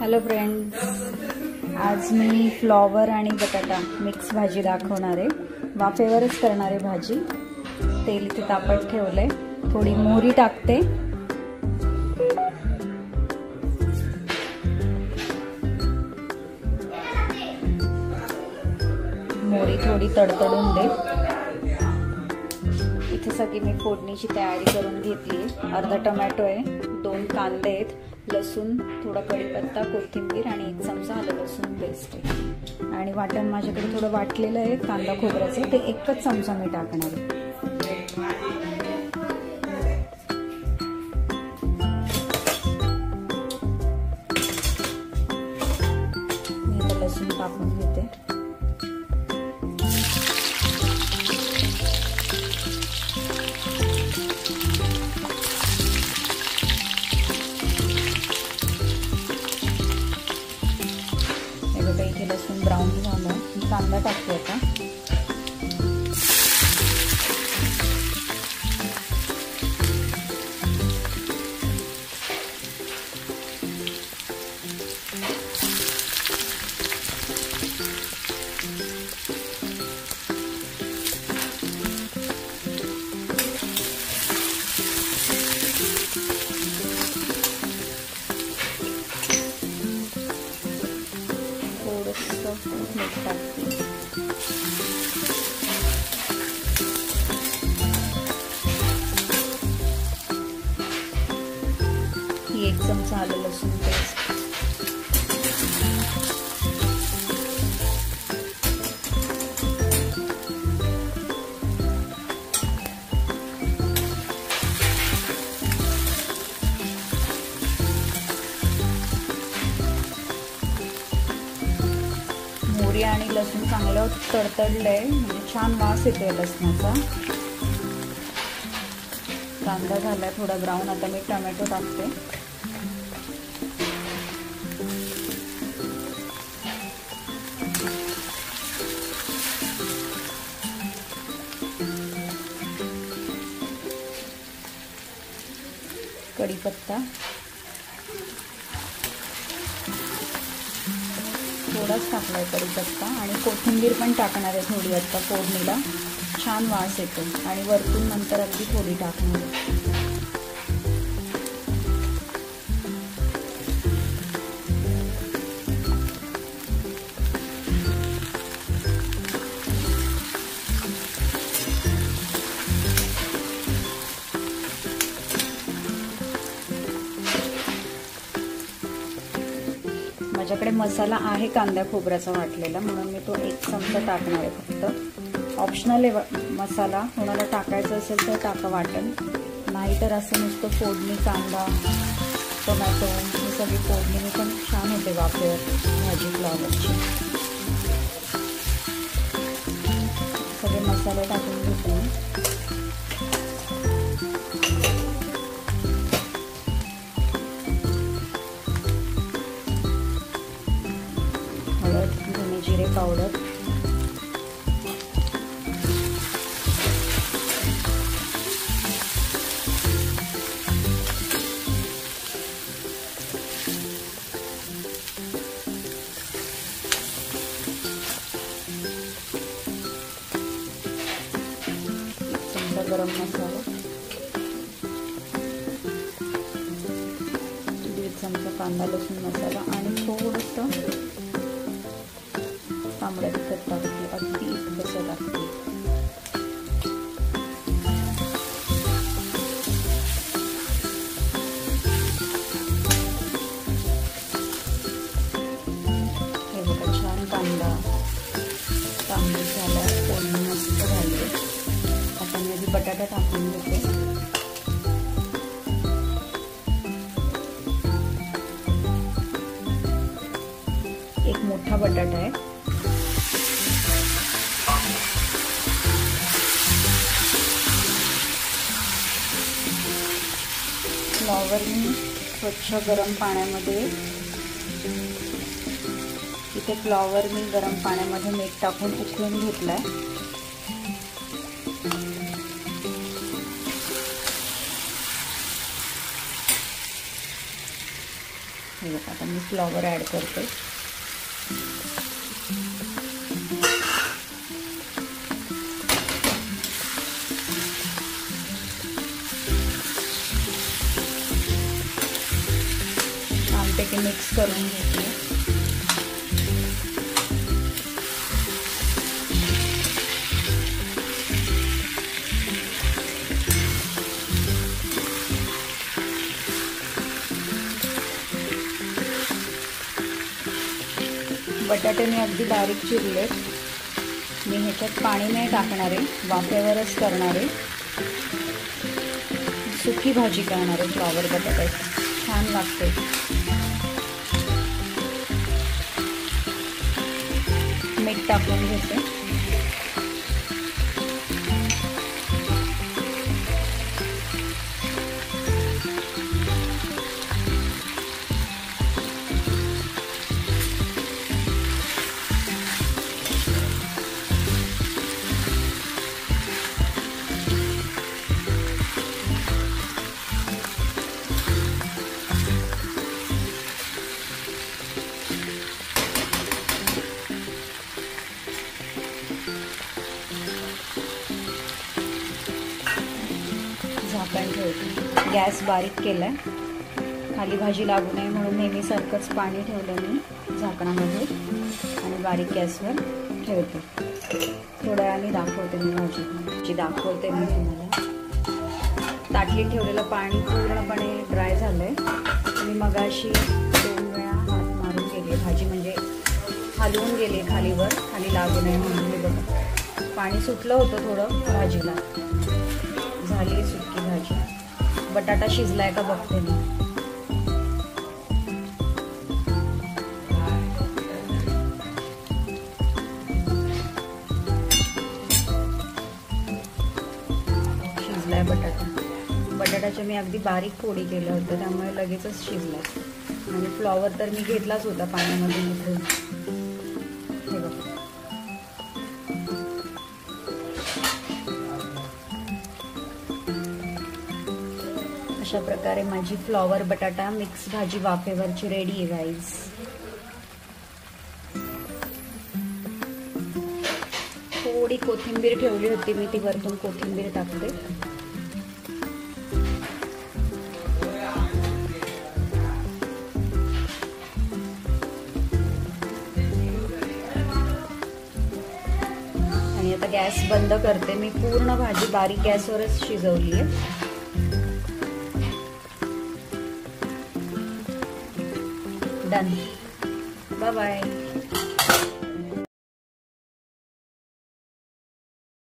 Hello friends, आज मी flower आणि बटाटा मिक्स भाजी दाखवणार आहे। वाफेवरच करणार आहे भाजी। तेल इथे तापत ठेवलंय, थोडी मोहरी टाकते। मोहरी थोडी तडतडून दे। इथे सगळी मी फोडणीची तयारी करून घेतली आहे। अर्धा टोमॅटो आहे, 2 कांदे आहेत, लसूण, थोडा कढीपत्ता, कोथिंबीर आणि 1 चमचा आलं लसूण पेस्ट आहे। आणि वाटण माझ्याकडे थोडं वाटलेलं आहे कांदा खोबऱ्याचं, ते 1च चमचा मी टाकणार आहे। मी आता लसूण टाकून घेते। इथे लसूण ब्राऊन झालं, मी कांदा टाकते आता। मीठ टाकते। ही 1 चमचा आलं लसूण पेस्ट। मोहरी आणि लसूण चांगलं तडतडलंय, म्हणजे छान वास येतोय लसणाचा। कांदा झालाय थोडा ब्राऊन, आता मी टोमॅटो टाकते। कढीपत्ता थोडाच टाकलाय कढीपत्ता, आणि कोथिंबीर पण टाकणार आहे थोडी आता फोडणीला, छान वास येतो। आणि वरतून नंतर अगदी थोडी टाकणार आहे। माझ्याकडे मसाला आहे कांदा खोबऱ्याचा वाटलेला, म्हणून मी तो 1 चमचा टाकणार आहे फक्त। ऑप्शनल आहे मसाला, कोणाला टाकायचं असेल तर टाका वाटण, नाहीतर असं नुसतं फोडणी कांदा टोमॅटो ही सगळी फोडणी पण छान होते वाफेवर भाजी फ्लॉवरची। सगळे मसाले टाकून घेते। हळद, धने जिरे पावडर, गरम मसाला, 1 चमचा कांदा लसूण मसाला आणि थोडंसं तांबडं तिखट टाकते, अगदी इतकंसं टाकते। हे बघा, छान कांदा तांबडी झाला, फोडणी मस्त झाली। आता मी आधी बटाटा टाकून घेते। एक मोठा बटाटा आहे। फ्लॉवर मी स्वच्छ गरम पाण्यामध्ये, इथे फ्लॉवर मी गरम पाण्यामध्ये मीठ टाकून उकळून घेतलाय। हे बघा, आता मी फ्लॉवर ॲड करते. छानपैकी मिक्स करून घेते. बटाटे मी अगदी बारीक चिरले. मी ह्याच्यात पाणी नाही टाकणार आहे, वाफेवरच करणार आहे. सुकी भाजी करणार आहे फ्लॉवर बटाट्याची, छान लागते. मीठ टाकून घेते. झाकण ठेवते. गॅस बारीक केलाय, खाली भाजी लागू नये म्हणून नेहमीसारखंच पाणी ठेवलं मी झाकणामध्ये आणि बारीक गॅसवर ठेवते. थोड्या वेळाने दाखवते मी भाजी दाखवते मी तुम्हाला. ताटलीत ठेवलेलं पाणी पूर्णपणे ड्राय झालंय. मी मगाशी 2 वेळा हात मारून गेले, भाजी म्हणजे हलवून गेले खाली लागू नये म्हणून. मी बघा पाणी सुटलं होतं थोडं भाजीला. झाली सुकी भाजी. बटाटा शिजलाय का बघते मी. शिजलाय बटाट्याचे मी अगदी बारीक फोडी केलं होतं, त्यामुळे लगेचच शिजलाय. आणि फ्लॉवर तर मी घेतलाच होता पाण्यामध्ये उकळून. हे बघा अशा प्रकारे माझी फ्लॉवर बटाटा मिक्स भाजी वाफेवरची रेडी आहे गाईज. थोडी कोथिंबीर ठेवली होती मी, ती वरतून कोथिंबीर टाकते. आणि आता गॅस बंद करते. मी पूर्ण भाजी बारीक गॅसवरच शिजवली आहे. डन. Bye bye.